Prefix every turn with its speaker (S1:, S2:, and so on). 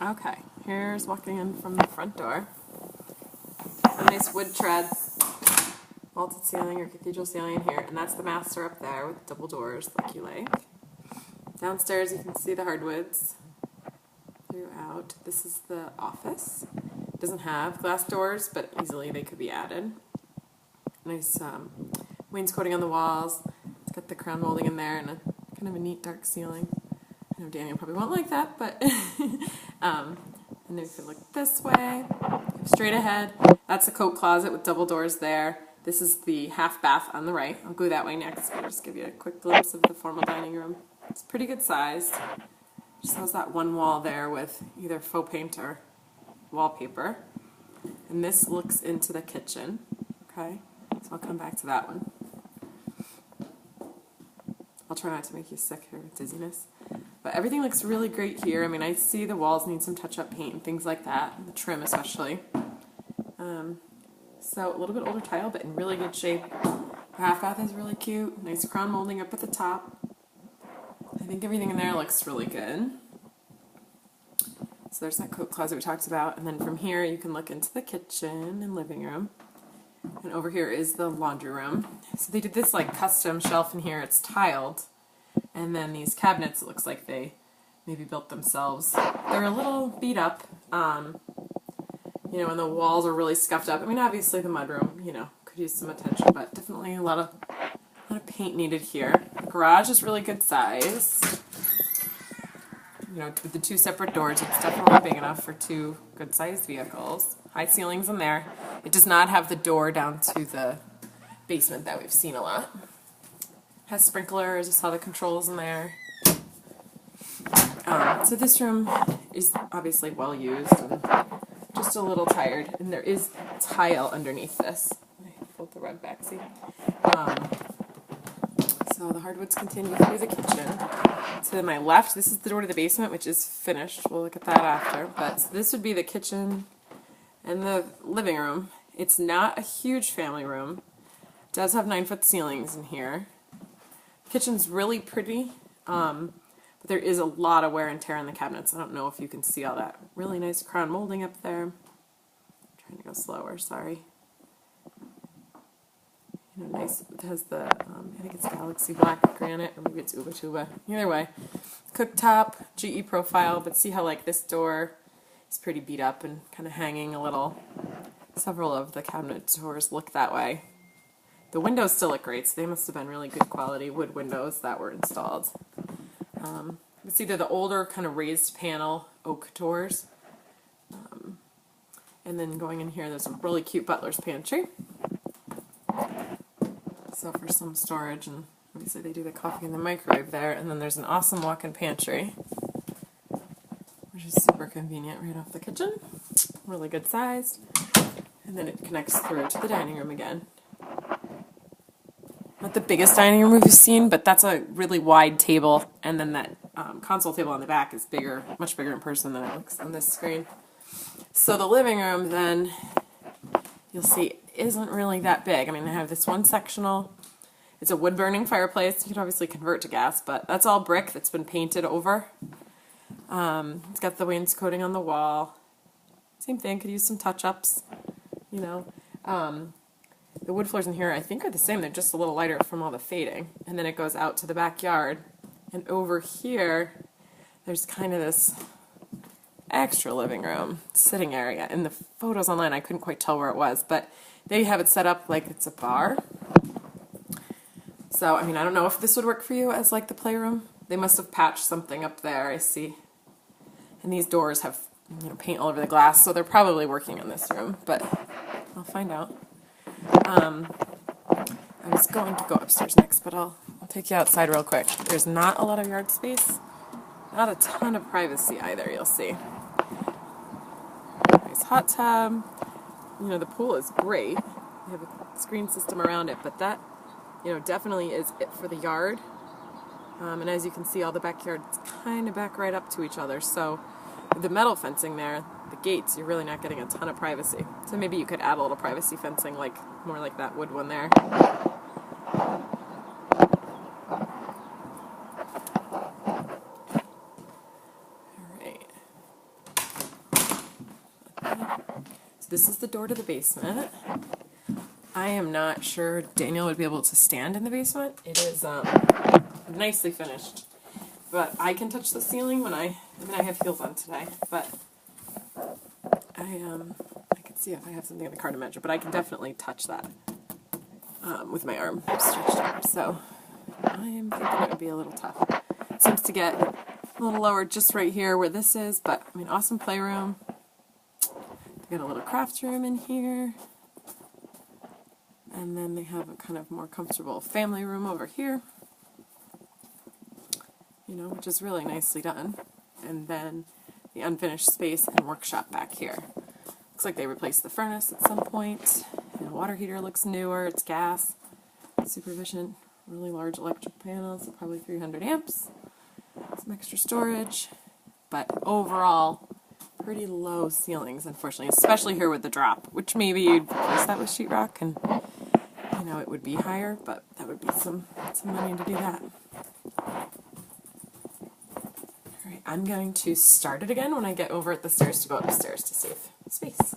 S1: Okay, here's walking in from the front door. Some nice wood treads, vaulted ceiling or cathedral ceiling in here, and that's the master up there with double doors like you like. Downstairs you can see the hardwoods throughout. This is the office. It doesn't have glass doors, but easily they could be added. Nice wainscoting on the walls. It's got the crown molding in there and a kind of a neat dark ceiling. I know Daniel probably won't like that, but and then you can look this way, straight ahead. That's the coat closet with double doors there. This is the half bath on the right. I'll go that way next. I'll just give you a quick glimpse of the formal dining room. It's pretty good sized. Just has that one wall there with either faux paint or wallpaper. And this looks into the kitchen. Okay, so I'll come back to that one. I'll try not to make you sick here with dizziness. But everything looks really great here. I mean, I see the walls need some touch-up paint and things like that, the trim especially. So a little bit older tile, but in really good shape. The half bath is really cute. Nice crown molding up at the top. I think everything in there looks really good. So there's that coat closet we talked about. And then from here you can look into the kitchen and living room. And over here is the laundry room. So they did this like custom shelf in here. It's tiled. And then these cabinets, it looks like they maybe built themselves. They're a little beat up, you know, and the walls are really scuffed up. I mean, obviously the mudroom, you know, could use some attention, but definitely a lot of paint needed here. The garage is really good size. You know, with the two separate doors, it's definitely big enough for two good-sized vehicles. High ceilings in there. It does not have the door down to the basement that we've seen a lot. Has sprinklers. I saw the controls in there. So this room is obviously well used and just a little tired. And there is tile underneath this. I fold the rug back, see? So the hardwoods continue through the kitchen. To my left, this is the door to the basement, which is finished. We'll look at that after. But this would be the kitchen and the living room. It's not a huge family room. It does have 9-foot ceilings in here. Kitchen's really pretty, but there is a lot of wear and tear in the cabinets. I don't know if you can see all that. Really nice crown molding up there. I'm trying to go slower, sorry. You know, nice. It has the, I think it's Galaxy Black granite, or maybe it's Uba Tuba. Either way. Cooktop, GE profile, but see how like this door is pretty beat up and kind of hanging a little. Several of the cabinet doors look that way. The windows still look great, so they must have been really good quality wood windows that were installed. It's either the older kind of raised panel oak doors, and then going in here there's a really cute butler's pantry. So for some storage, and obviously they do the coffee in the microwave there, and then there's an awesome walk-in pantry, which is super convenient right off the kitchen. Really good sized. And then it connects through to the dining room again. Not the biggest dining room we've seen, but that's a really wide table, and then that console table on the back is bigger, much bigger in person than it looks on this screen. So the living room, then, you'll see, isn't really that big. I mean, I have this one sectional. It's a wood-burning fireplace. You can obviously convert to gas, but that's all brick that's been painted over. It's got the wainscoting on the wall. Same thing, could use some touch-ups, you know. The wood floors in here, I think, are the same. They're just a little lighter from all the fading. And then it goes out to the backyard. And over here, there's kind of this extra living room sitting area. In the photos online, I couldn't quite tell where it was, but they have it set up like it's a bar. So, I mean, I don't know if this would work for you as like the playroom. They must have patched something up there, I see. And these doors have, you know, paint all over the glass, so they're probably working in this room, but I'll find out. I was going to go upstairs next, but I'll take you outside real quick. There's not a lot of yard space, not a ton of privacy either, you'll see. Nice hot tub. You know, the pool is great. They have a screen system around it, but that, you know, definitely is it for the yard. And as you can see, all the backyards kind of back right up to each other, so with the metal fencing there, the gates, you're really not getting a ton of privacy. So maybe you could add a little privacy fencing, like more like that wood one there. Alright. this is the door to the basement. I am not sure Daniel would be able to stand in the basement. It is nicely finished. But I can touch the ceiling when I have heels on today, but I can see if I have something in the car to measure, but I can definitely touch that with my arm stretched out. So I am thinking it would be a little tough. It seems to get a little lower just right here where this is, but I mean, awesome playroom. They got a little craft room in here. And then they have a kind of more comfortable family room over here, you know, which is really nicely done. And then the unfinished space and workshop back here. Looks like they replaced the furnace at some point. And the water heater looks newer. It's gas. Supervision. Really large electric panels, probably 300 amps. Some extra storage. But overall, pretty low ceilings, unfortunately, especially here with the drop, which maybe you'd replace that with sheetrock and, you know, it would be higher, but that would be some money to do that. Alright, I'm going to start it again when I get over at the stairs to go upstairs to save space.